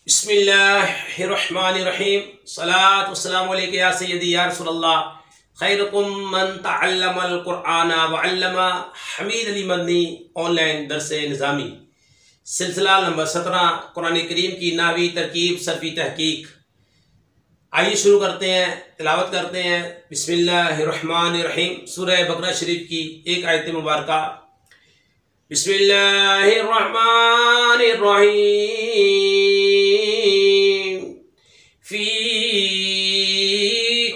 बिस्मिल्लाहिर्रहमानिर्रहीम सलात वस्सलामु अलैका या सय्यदी या रसूलल्लाह खैरुकुम मन तअल्लमल कुरआन व अल्लमा। हमीद अली मदनी ऑनलाइन दरसे निज़ामी सिलसिला नंबर 17 कुरान करीम की नावी तरकीब सरफी तहकीक। आइए शुरू करते हैं, तिलावत करते हैं। बिस्मिल्लाहिर्रहमानिर्रहीम सूरह बकरा शरीफ की एक आयत मुबारका। बिस्मिल्लाहिर्रहमानिर्रहीम फी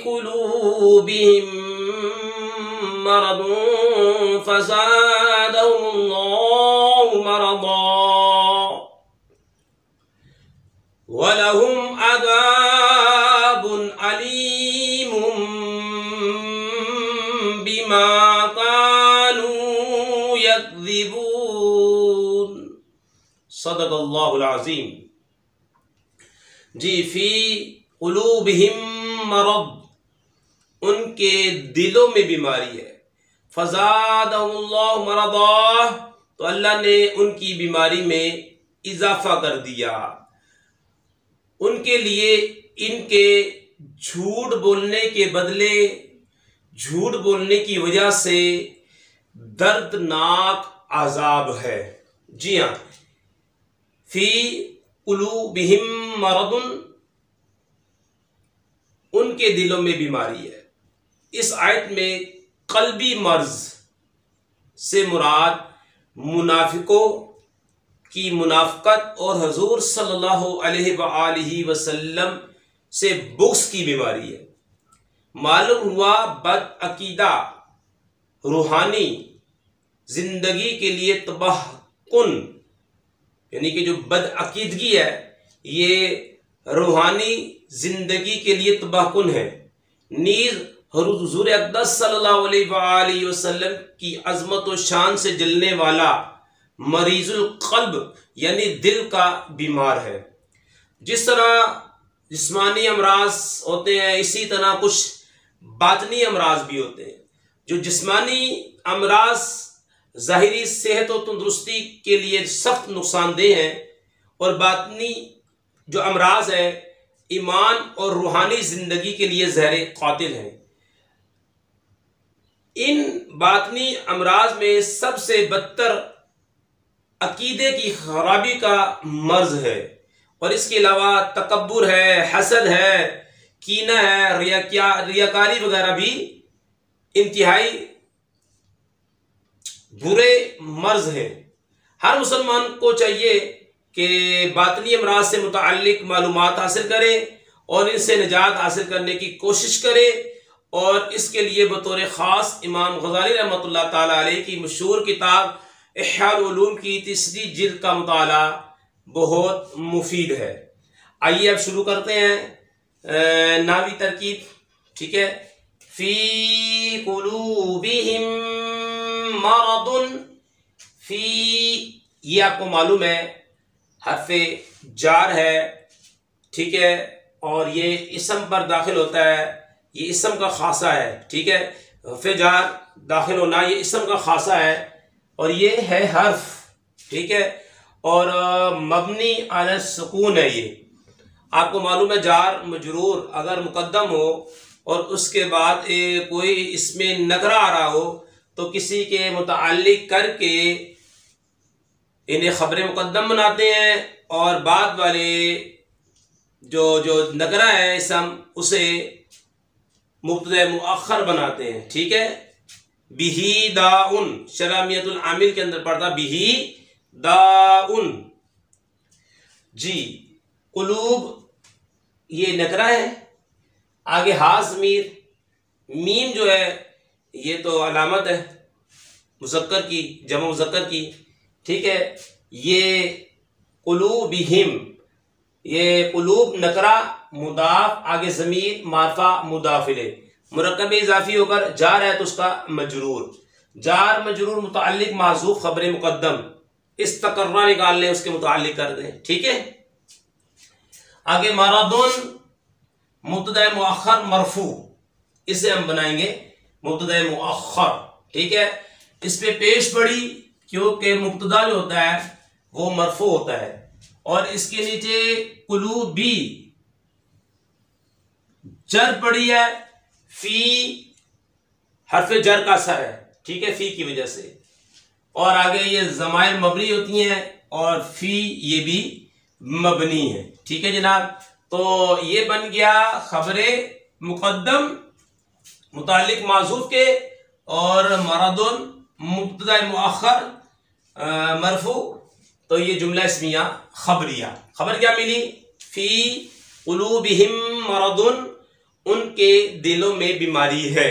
कुलूबिहिम मरदुन फज़ादहुमुल्लाहु मरदा वलहुम अज़ाबुन अलीमुम बिमा कानू यक्ज़िबून। सदक़ल्लाहुल अज़ीम। जी, फी कुलूबिहिम मरद, उनके दिलों में बीमारी है। फज़ादहुमुल्लाहु मरदा, तो अल्लाह ने उनकी बीमारी में इजाफा कर दिया। उनके लिए इनके झूठ बोलने के बदले, झूठ बोलने की वजह से दर्दनाक अजाब है। जी हाँ, फी कुलूबिहिम मरदुन, उनके दिलों में बीमारी है। इस आयत में कल्बी मर्ज से मुराद मुनाफिकों की मुनाफकत और हजूर सल्लल्लाहु अलैहि वसल्लम से बुग़्ज़ की बीमारी है। मालूम हुआ बदअकीदा रूहानी जिंदगी के लिए तबाहकुन, यानी कि जो बदअकीदगी है ये रूहानी जिंदगी के लिए तबाहकुन है। नीज हुजूर अक़दस सल्लल्लाहु अलैहि वसल्लम की अज़मत व शान से जलने वाला मरीजुल क़ल्ब यानी दिल का बीमार है। जिस तरह जिस्मानी अमराज होते हैं, इसी तरह कुछ बातनी अमराज भी होते हैं। जो जिस्मानी अमराज ज़ाहिरी सेहत और तंदुरुस्ती के लिए सख्त नुकसानदेह हैं, और बातनी जो अमराज है ईमान और रूहानी जिंदगी के लिए ज़हर क़ातिल हैं। इन बातनी अमराज में सबसे बदतर अकीदे की खराबी का मर्ज है, और इसके अलावा तकब्बुर है, हसद है, कीना है, रियाकारी वगैरह भी इंतहाई बुरे मर्ज हैं। हर मुसलमान को चाहिए कि बातनी अमराज से मुताल्लिक मालूमात हासिल करे और इनसे निजात हासिल करने की कोशिश करे, और इसके लिए बतौर ख़ास इमाम गज़ाली रहमतुल्लाह ताला अलैह की मशहूर किताब इह्याउल उलूम की 3री जिल्द का मुताला बहुत मुफीद है। आइए अब शुरू करते हैं नावी तरकीब। ठीक है, फी कुलूबिहिम मरदुन, फी ये आपको मालूम है हर्फ़े जार है। ठीक है, और ये इसम पर दाखिल होता है, ये इसम का खासा है। ठीक है, हर्फ़े जार दाखिल होना ये इसम का खासा है, और ये है हर्फ। ठीक है, और मबनी अला सुकून है। ये आपको मालूम है जार मजरूर अगर मुकद्दम हो और उसके बाद कोई इसमें नकरा आ रहा हो तो किसी के मुताल्लिक करके इन्हें खबरें मुकद्दम बनाते हैं, और बाद वाले जो नकरा है इसम उसे मुब्तदा मुअख्खर बनाते हैं। ठीक है, बिही दाउन शरामियतुल आमिल के अंदर पड़ता बिही दाउन। जी, कुलूब ये नकरा है, आगे हाज मीर, मीम जो है ये तो अलामत है मुज़क्कर की, जमा मुज़क्कर की। ठीक है, ये कुलूबिहिम, ये कुलूब नकरा मुदाफ, आगे ज़मीर मारफा मुदाफिले, मुरक्कब इजाफी होकर जार है तो उसका मजरूर, जार मजरूर मुताल्लिक माज़ूफ खबर मुकद्दम, इस तकर्रा निकाल लें उसके मुताल्लिक कर दें। ठीक है, आगे मरदुन मुब्तदा मुअख्खर मरफू, इसे हम बनाएंगे मुब्तदा मुअख्खर। ठीक है, इस पे पेश पड़ी क्योंकि मुब्तदा जो होता है वो मरफू होता है और इसके नीचे कुलूबी जर पड़ी है, फी हर्फ जर का असर है, ठीक है, फी की वजह से। और आगे ये ज़माइर मबनी होती हैं और फी ये भी मबनी है, ठीक है जनाब। तो ये बन गया खबरे मुकद्दम मुतालिक माज़ूफ के, और मरदुन मुब्तदा मुअख्खर मरफू। तो ये जुमला इस्मिया खबरिया। खबर क्या मिली? फी कुलूबिहिम मरदुन, उनके दिलों में बीमारी है।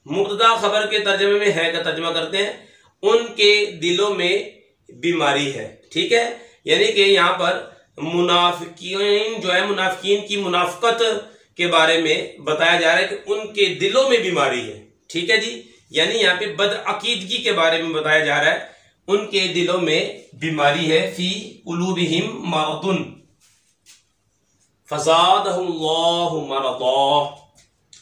मुब्तदा खबर के तर्जमे में है का तर्जमा करते हैं, उनके दिलों में बीमारी है, ठीक है। यानी कि यहाँ पर मुनाफिकीन जो है, मुनाफिकीन की मुनाफकत के बारे में बताया जा रहा है कि उनके दिलों में बीमारी है, ठीक है जी। यानी यहाँ पे बदअकीदगी के बारे में बताया जा रहा है, उनके दिलों में बीमारी है। फी कुलूबिहिम मरदुन फज़ादहुल्लाहु मरदा,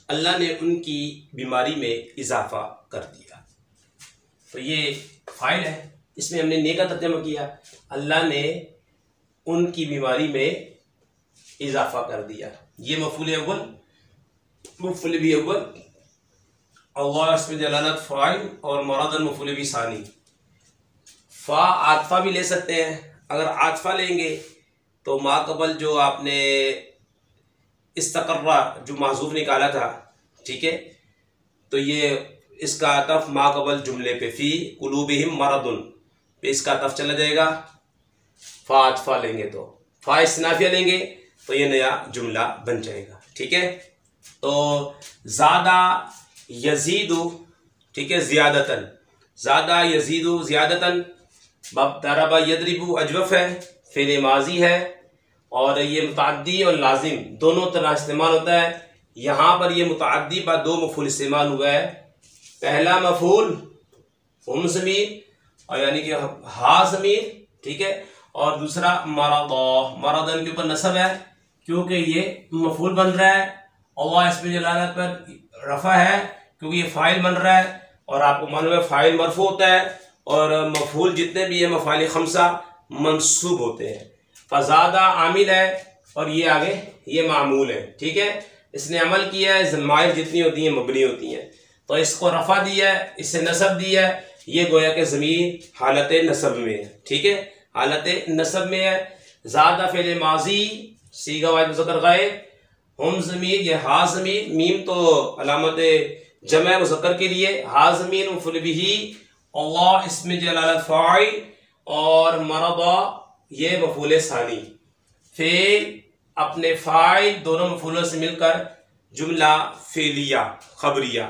अल्लाह ने उनकी बीमारी में इजाफा कर दिया। तो ये फाइल है, इसमें हमने ने का तर्जुमा किया, अल्लाह ने उनकी बीमारी में इजाफा कर दिया। ये मफूल अव्वल, मफूल भी अव्वल, अल्लाह इसमें जलालत फाइल और मरदन मफूल भी सानी। फा आतफा भी ले सकते हैं। अगर आतफा लेंगे तो माकबल जो आपने इस्तकर्रा जो माज़ूफ निकाला था, ठीक है, तो ये इसका अतफ माकबल जुमले पे फी कुलूबिहिम मरदुन पे इसका अतफ चला जाएगा। फा आतफा लेंगे तो फा इस्तिनाफिया लेंगे तो ये नया जुमला बन जाएगा, ठीक है। तो ज़्यादा यजीदु, ठीक है, ज़ियादतन, ज़्यादा यजीदु ज़ियादतन। बब दरबा यदरिबु अजवफ है, फ़िल माजी है, और ये मुतअद्दी और लाजिम दोनों तरह इस्तेमाल होता है। यहाँ पर ये मुतअद्दी पर दो मफूल इस्तेमाल हुआ है। पहला मफूल हम ज़मीर, और यानी कि हा ज़मीर, ठीक है, और दूसरा मरदा, मरदन के ऊपर नसब है क्योंकि ये मफूल बन रहा है। अल्लाह इसमें जलालत पर रफ़ा है क्योंकि ये फ़ाइल बन रहा है, और आपको मालूम है फ़ाइल मरफू होता है और मफूल जितने भी है मफ़ाइल खमसा मंसूब होते हैं। फ़ज़ादा आमिल है और ये आगे ये मामूल है, ठीक है, इसने अमल किया है। ज़माइर जितनी होती हैं मबनी होती हैं, तो इसको रफ़ा दिया है, इससे नसब दिया है, ये गोया के ज़मीर हालत नसब में है, ठीक है, हालत नसब में है। ज़्यादा फ़िल माजी सीगा वाहिद मुज़क्कर गायब, हम ज़मीर ये हा ज़मीर, मीम तो अलामत जमा मुज़क्कर के लिए, हा ज़मीर मफ़ूल बिही, अल्लाह इसमें जलालत फ़ाइल, और मरदा ये मफूल सानी। फेल अपने फ़ाइल दोनों मफूलों से मिलकर जुमला फेलिया खबरिया।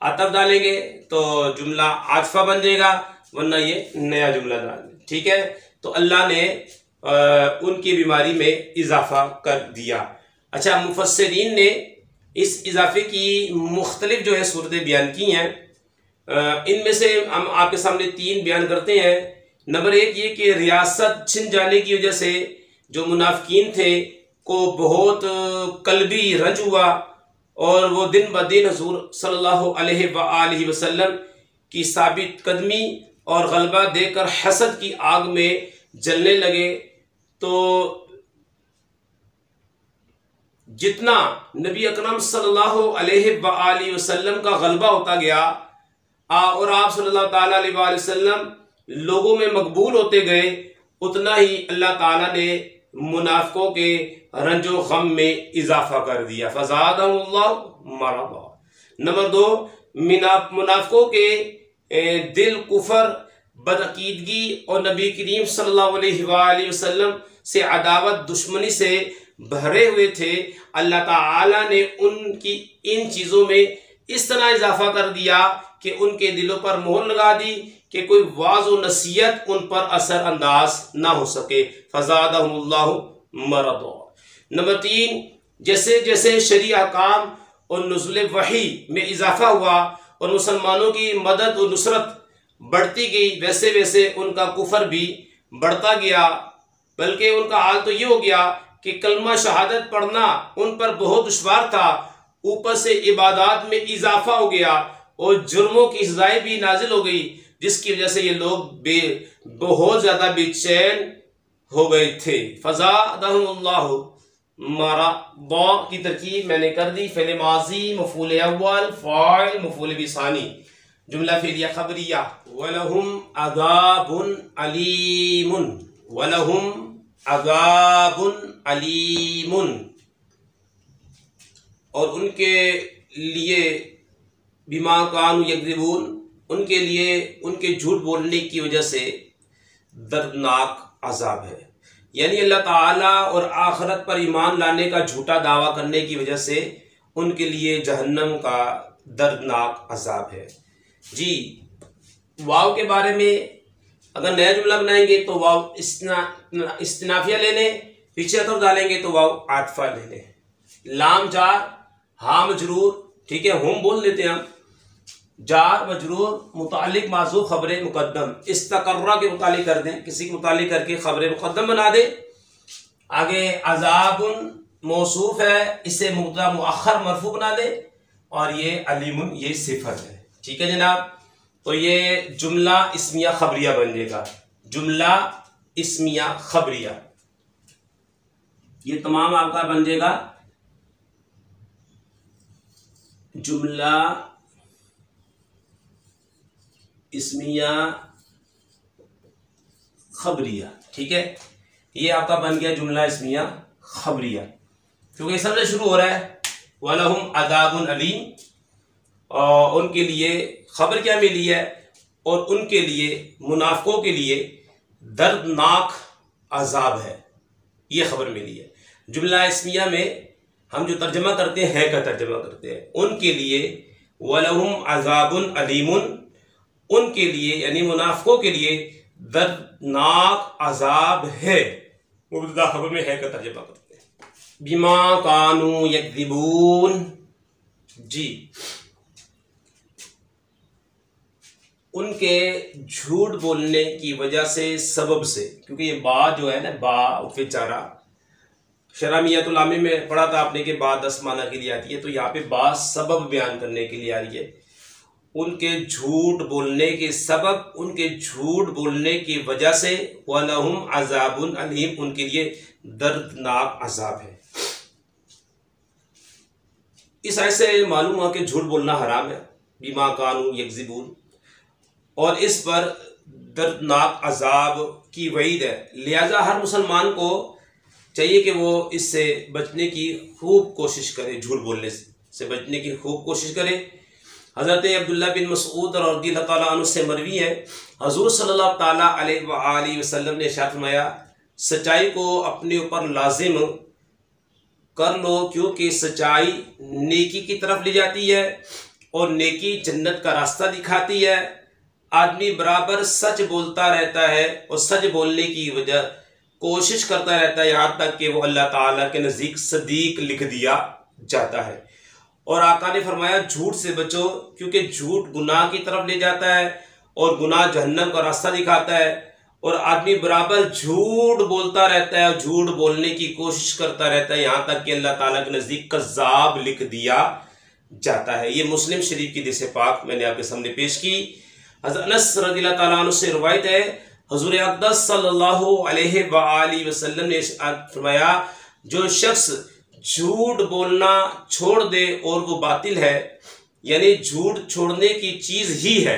अतफ डालेंगे तो जुमला आतफा बन जाएगा, वरना ये नया जुमला डाल, ठीक है। तो अल्लाह ने उनकी बीमारी में इजाफा कर दिया। अच्छा, मुफस्सिरीन ने इस इजाफे की मुख्तलिफ जो है सूरतें बयान की हैं। इनमें से हम आपके सामने तीन बयान करते हैं। नंबर एक ये कि रियासत छिन जाने की वजह से जो मुनाफिकीन थे को बहुत कल्बी रंज हुआ, और वो दिन ब दिन हुज़ूर सल्लल्लाहु अलैहि वसल्लम की साबित कदमी और गलबा देकर हसद की आग में जलने लगे। तो जितना नबी अकरम सल्लल्लाहु अलैहि वसल्लम का गलबा होता गया और आप सल्लल्लाहु ताला अलैहि वसल्लम लोगों में मकबूल होते गए, उतना ही अल्लाह ताला ने मुनाफिकों के रंजो गम में इजाफा कर दिया। फ़ज़ादहुल्लाहु मरदा। नंबर दो, मुनाफिकों के दिल कुफर, बदअकीदगी और नबी करीम सल्लल्लाहु अलैहि वसल्लम से अदावत दुश्मनी से भरे हुए थे। अल्लाह ताला ने उनकी इन चीज़ों में इस तरह इजाफा कर दिया कि उनके दिलों पर मोहर लगा दी कि कोई वाज़ व नसीहत उन पर असर अंदाज ना हो सके। फ़ज़ादहुल्लाहु मरदा। नंबर तीन, जैसे जैसे शरई अहकाम और नुज़ुल वही में इजाफा हुआ और मुसलमानों की मदद और नुसरत बढ़ती गई, वैसे वैसे उनका कुफर भी बढ़ता गया। बल्कि उनका हाल तो ये हो गया कि कलमा शहादत पढ़ना उन पर बहुत दुश्वार था, ऊपर से इबादत में इजाफा हो गया और जुर्मों की सजाएं भी नाजिल हो गई, जिसकी वजह से ये लोग बहुत ज़्यादा बेचैन हो गए थे। फ़ज़ादहुमुल्लाहु मारा द की तरकीब मैंने कर दी, फ़िल माज़ी मफ़ूल अव्वल फ़ाइल मफ़ूल बिसानी, जुमला फ़िलिया ख़बरिया। वलहुम अज़ाबुन अलीमुन, वलहुम अज़ाबुन अलीमुन, और उनके लिए बिमा कानू यकज़िबून, उनके लिए उनके झूठ बोलने की वजह से दर्दनाक अजाब है। यानी अल्लाह ताला और आखिरत पर ईमान लाने का झूठा दावा करने की वजह से उनके लिए जहन्नम का दर्दनाक अजाब है। जी, वाव के बारे में अगर नया जुमला बनाएंगे तो वाव इस्तिनाफिया ले लें, पीछे अतफ डालेंगे तो वाव आतफा ले लें। लाम जार हा मजरूर, ठीक है, हम बोल देते हैं हम, जार मजरूर मुतालिक माजू खबर मुकद्दम, इस्तकर्रा के मुतालिक कर दें, किसी के मुतालिक करके खबर मुकद्दम बना दे। आगे अजाबुन मौसूफ है, इसे मुब्तदा मुअख्खर मरफू बना दे, और ये अलीमुन ये सिफत है। ठीक है जनाब, तो ये जुमला इस्मिया खबरिया बन जाएगा, जुमला इस्मिया खबरिया, ये तमाम आपका बन जाएगा जुमला इस्मिया खबरिया। ठीक है, ये आपका बन गया जुमला इस्मिया खबरिया, क्योंकि सबसे शुरू हो रहा है वलहुम अज़ाबुन अलीम, और उनके लिए खबर क्या मिली है, और उनके लिए मुनाफिकों के लिए दर्दनाक अजाब है, ये खबर मिली है। जुमला इस्मिया में हम जो तर्जमा करते हैं है का तर्जमा करते हैं, उनके लिए वलहुम अज़ाबुन अलीमुन, उनके लिए यानी मुनाफिकों के लिए दर्दनाक अजाब है, मुब्तदा खबर में है का तर्जमा करते हैं। बिमा कानू यकज़िबून, जी, उनके झूठ बोलने की वजह से, सबब से, क्योंकि ये बा जो है ना, बा उफ़ेचारा शरामियातुल आमी में पढ़ा था आपने कि बा 10 माना के लिए आती है, तो यहाँ पे बा सबब बयान करने के लिए आ रही है। उनके झूठ बोलने के सबब, उनके झूठ बोलने की वजह से वलहुम अज़ाबुन अलीम, उनके लिए दर्दनाक अजाब है। इस आयत से मालूम हुआ कि झूठ बोलना हराम है, बिमा कानू यकज़िबून, और इस पर दर्दनाक अजाब की वईद है। लिहाजा हर मुसलमान को चाहिए कि वो इससे बचने की खूब कोशिश करे, झूठ बोलने से बचने की खूब कोशिश करे। हज़रत अब्दुल्ला बिन मसूद रज़ियल्लाहु ताला अन्हु से मरवी है, हुज़ूर सल्लल्लाहु ताला अलैहि वसल्लम ने इरशाद फरमाया, सच्चाई को अपने ऊपर लाजिम कर लो, क्योंकि सच्चाई नेकी की तरफ ले जाती है और नेकी जन्नत का रास्ता दिखाती है। आदमी बराबर सच बोलता रहता है और सच बोलने की वजह कोशिश करता रहता है, यहाँ तक कि वो अल्लाह ताला के नज़दीक सदीक लिख दिया जाता है। और आका ने फरमाया झूठ से बचो, क्योंकि झूठ गुनाह की तरफ ले जाता है और गुनाह जहन्नम का रास्ता दिखाता है। और आदमी बराबर झूठ बोलता रहता है और झूठ बोलने की कोशिश करता रहता है, यहाँ तक कि अल्लाह ताला के नज़दीक कज़्ज़ाब लिख दिया जाता है। ये मुस्लिम शरीफ की हदीस पाक मैंने आपके सामने पेश की। हज़रत अनस रज़ियल्लाहु ताला अन्हु से रिवायत है, हुज़ूर अक़दस सल्लल्लाहु अलैहि वसल्लम ने फरमाया, जो शख्स झूठ बोलना छोड़ दे और वो बातिल है, यानी झूठ छोड़ने की चीज ही है,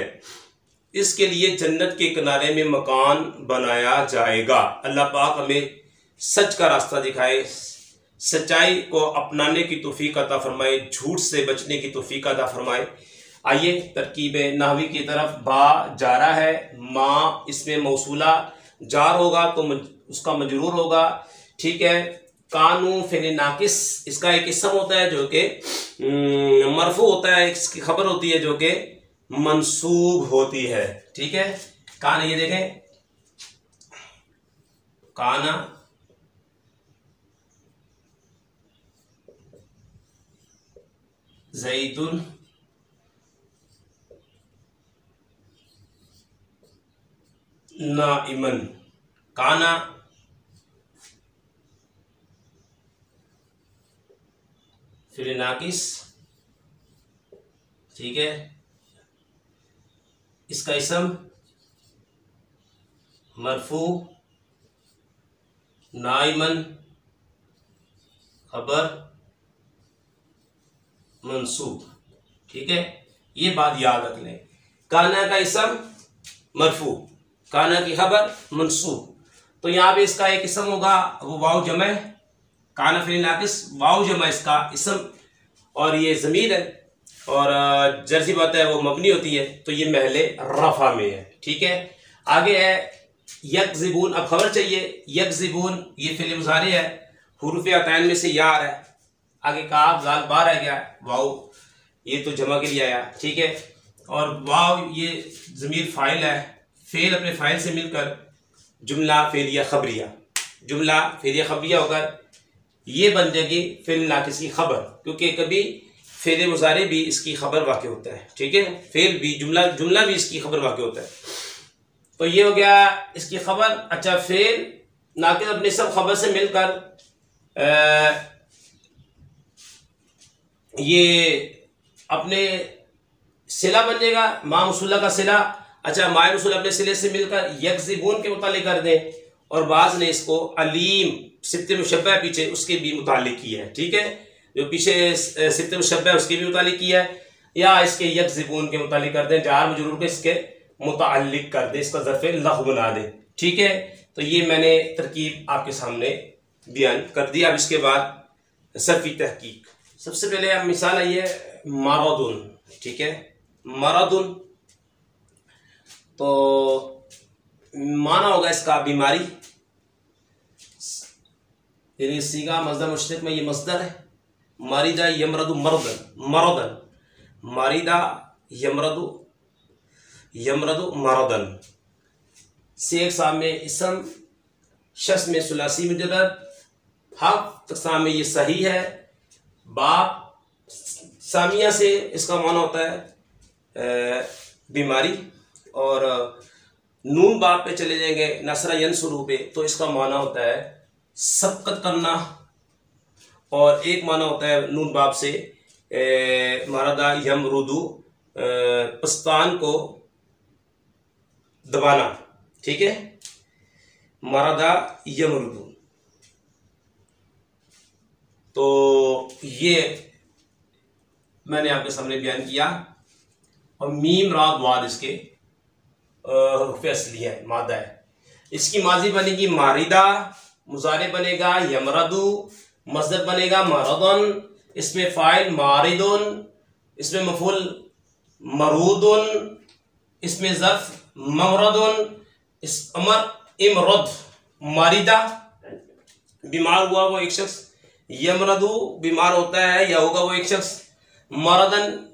इसके लिए जन्नत के किनारे में मकान बनाया जाएगा। अल्लाह पाक हमें सच का रास्ता दिखाए, सच्चाई को अपनाने की तौफीक अता फरमाए, झूठ से बचने की तौफीक अता फरमाए। आइए तरकीब नाहवी की तरफ। बा जारा है, माँ इसमें मौसूला जार होगा तो उसका मजरूर होगा, ठीक है। कानू फिल नाकिस, इसका एक इस्म होता है जो कि मरफू होता है, इसकी खबर होती है जो कि मंसूब होती है, ठीक है। कान, ये देखें, काना ज़ैदुन नाइमन, काना फिर नाकिस, ठीक है। इसका इस्म मरफू नाइमन खबर मंसूब। ठीक है, ये बात याद रख लें। काना का इसम मरफू, काना की खबर मंसूब। तो यहाँ पे इसका एक इसम होगा वो वाव जमा है, काना फिल नाकिस वाव जमा इसका इसम, और ये ज़मीर है और जर्सी बात है वो मबनी होती है, तो ये महले रफा में है। ठीक है, आगे है यकज़िबून। अब खबर चाहिए, यकज़िबून ये फिल मुज़ारी है, हुरूफ अतैन में से या आ रहा है, आगे काफ जाल बा रह गया, वाव ये तो जमा के लिए आया। ठीक है, और वाव ये ज़मीर फ़ाइल है, फ़ेल अपने फ़ाइल से मिलकर जुमला फ़ेलिया खबरिया, जुमला फ़ेलिया खबरिया होकर ये बन जाएगी फ़िल नाकिस की खबर, क्योंकि कभी फ़ेल मुज़ारे भी इसकी खबर वाक़ होता है। ठीक है, फ़ेल भी जुमला भी इसकी खबर वाक़ होता है। तो ये हो गया इसकी खबर। अच्छा, फ़ेल नाकिस अपने सब खबर से मिलकर ये अपने सिला बन जाएगा, मा मसूला का सिला। अच्छा, माए मसूला अपने सिले से मिलकर यकज़िबून के मुतालिक कर दें, और बाज़ ने इसको अलीम सिफ्त मुशब्बह पीछे उसके भी मुतालिक किया है। ठीक है, जो पीछे सिफ्त मुशब्बह उसके भी मुतालिक किया है, या इसके यकज़िबून के मुतालिक कर दें, जार मजरूर के इसके मुतालिक कर दें, इसका ज़र्फ़े लग़्व बना दें। ठीक है, तो ये मैंने तरकीब आपके सामने बयान कर दिया। अब इसके बाद सर्फ़ी तहकीक। सबसे पहले अब मिसाल आई है मरदुन। ठीक है, मरदुन तो माना होगा इसका बीमारी, यानी सीगा मज़दर मुश्तक में ये मज़दर है, मारिदा यमरदु मरदन, मरदन मारिदा यमरदु यमरदु मरदन। सेक साम में इसम, शस में सुलासी मुजर्रद, हक तकसाम में ये सही है, बाप सामिया से इसका माना होता है बीमारी, और नून बाप पे चले जाएंगे नसरा यंसुरू पे, तो इसका माना होता है सबकत करना, और एक माना होता है नून बाप से मरदा यमरुदु पस्तान को दबाना। ठीक है, मरदा यमरुदु, तो ये मैंने आपके सामने बयान किया। और मीम रात वाद इसके असली है, मादा है। इसकी माजी बनेगी मारिदा, मुजारे बनेगा यमरदु, मज़दर बनेगा मरदन, इसमें फ़ाइल मारिदुन, इसमें मफ़ूल मरूदुन, इसमें ज़र्फ़ ममरदुन, इस अमर इमरद, मारिदा बीमार हुआ वो एक शख्स, यमरदु बीमार होता है या होगा वो एक शख्स, मरदन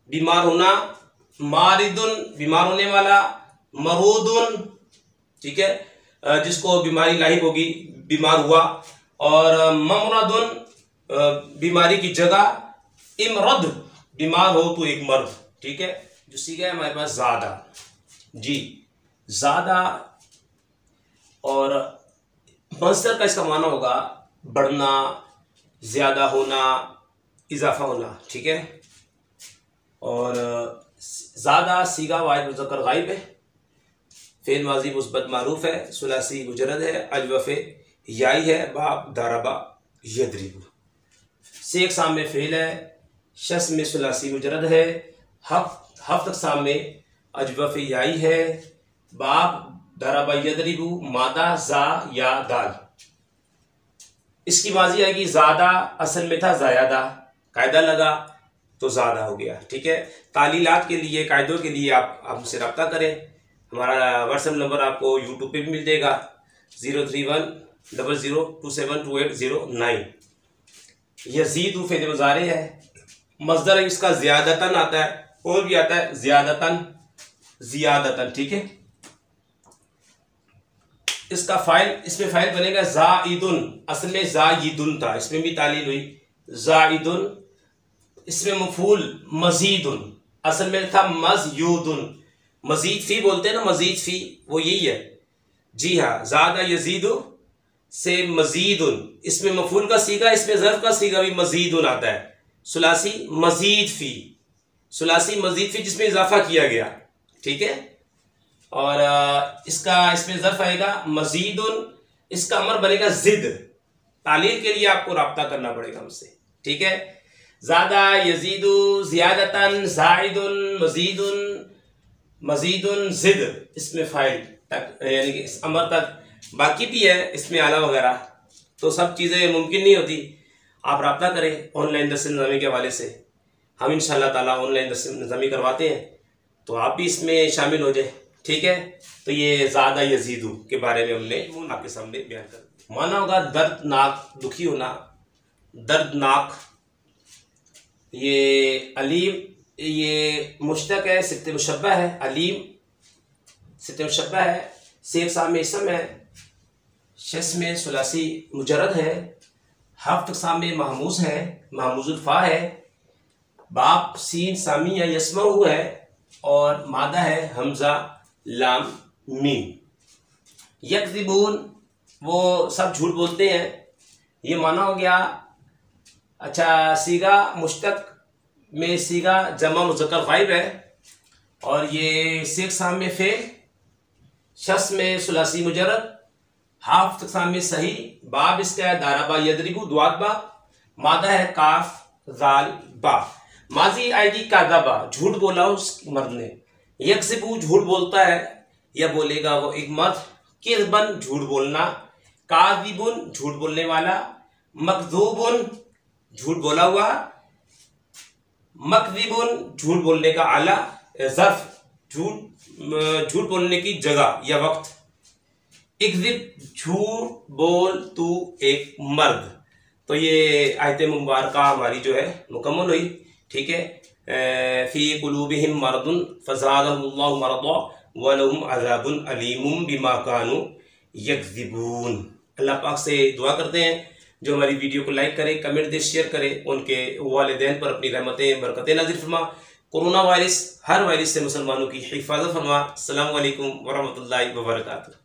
बीमार होना, मारिदुन बीमार होने वाला, मरूदुन ठीक है जिसको बीमारी लाहिक होगी बीमार हुआ, और ममरदुन बीमारी की जगह, इमरद बीमार हो तो एक मर्द। ठीक है, जो सीखा है हमारे पास ज़्यादा, जी ज़्यादा, और मस्दर का इसका माना होगा बढ़ना, ज़्यादा होना, इजाफा होना। ठीक है, और ज़्यादा सीगा वाहिद मुज़क्कर गायब है, फ़ेल माज़ी मुस्बत मारूफ है, सुलासी मुजरद है, अजवफ़े याई है, बाप दारबा यदरिबु। सेक साम में फ़ेल है, शस में सुलासी मुजरद है, हफ्त साम में अजवफ़े याई है, बाप दारबा यदरिबु, मादा जा या दाल। इसकी माजी आएगी ज़्यादा, असल में था ज़यादा, कायदा लगा तो ज़्यादा हो गया। ठीक है, तालीलात के लिए, कायदों के लिए आप हमसे रब्ता करें। हमारा व्हाट्सएप नंबर आपको यूट्यूब पे भी मिल जाएगा, 03100272809। यज़ीदु फ़ेल मुज़ारे है, मज़दर इसका ज़ियादतन आता है, और भी आता है ज़ियादतन, ज़ियादतन। ठीक है, इसका फाइल, इसमें फाइल बनेगा ज़ाइदुन, असल में ज़ाइदुन था, इसमें भी तालील हुई ज़ाइदुन। इसमें मफूल मजीदुन, असल में था मज़यूदुन, मजीद फी बोलते हैं ना, मजीद फी वो यही है। जी हाँ, ज़्यादा यजीदु से मजीदुन, इसमें मफूल का सीगा, इसमें ज़र्फ़ का सीगा भी मजीदुन आता है, सुलासी मजीद फी, सुलासी मजीद फी जिसमें इजाफा किया गया। ठीक है, और इसका इसमें ज़र्फ़ आएगा मजीदुन, इसका अमर बनेगा जिद। तालील के लिए आपको राब्ता करना पड़ेगा हमसे, ठीक है। ज़्यादा, यजीदु, ज़ियादतन, ज़ाइदुन, मजीदुन, मजीदुन, जिद, इसमें फ़ाइल तक यानी कि इस अमर तक। बाकी भी है इसमें आला वगैरह, तो सब चीज़ें मुमकिन नहीं होती। आप राब्ता करें ऑनलाइन दर्स निज़ामी के हवाले से, हम इंशाअल्लाह ताला ऑनलाइन दर्स निज़ामी करवाते हैं, तो आप भी इसमें शामिल हो जाए, ठीक है। तो ये ज़्यादा यजीदु के बारे में हमने आपके सामने बयान कर दिया। माना होगा दर्दनाक, दुखी होना, दर्दनाक। ये अलीम, ये मुश्तक है, सिफ़त मुशब्बह है। अलीम सिफ़त मुशब्बह है, सेफ साम इसम है, शस में सुलासी मुजरद है, हफ्त साम में महमूज है, महमूजुल फ़ा है, बाप सीन सामी या यसमऊ है, और मादा है हमजा लाम मीम। यकज़िबून, वो सब झूठ बोलते हैं, ये माना हो गया। अच्छा, सीगा मुश्तक में सीगा जमा मुज़क्कर गायब है, और ये सिख साम में फेल, शस में सुलासी मुजरद, हाफ साम में सही, बाब इसका है दाराबा यदरिबू दुआत बा, मादा है काफ जाल बा। माजी आएगी काज़ाबा, झूठ बोला उस मर्द ने। यकज़िबू, झूठ बोलता है या बोलेगा वो एक मर्द। किज़बन, झूठ बोलना। काज़िबुन, झूठ बोलने वाला। मकज़ूबुन, झूठ बोला हुआ। मकज़िबुन, झूठ बोलने का आला ज़र्फ, झूठ बोलने की जगह या वक्त। इक्ज़िब, झूठ बोल तू एक मर्द। तो ये आयत मुबारका हमारी जो है मुकम्मल हुई, ठीक है। फ़ी क़ुलूबिहिम मरदुन फ़ज़ादहुमुल्लाहु मरदा व लहुम अज़ाबुन अलीमुम बिमा कानू यकज़िबून। अल्लाह पाक से दुआ करते हैं जो हमारी वीडियो को लाइक करें, कमेंट दे, शेयर करें, उनके वालिदैन पर अपनी रहमतें बरकतें नाज़िल फरमा। कोरोना वायरस, हर वायरस से मुसलमानों की हिफाजत फरमा। अस्सलामु अलैकुम वरहमतुल्लाहि वबरकातुहू।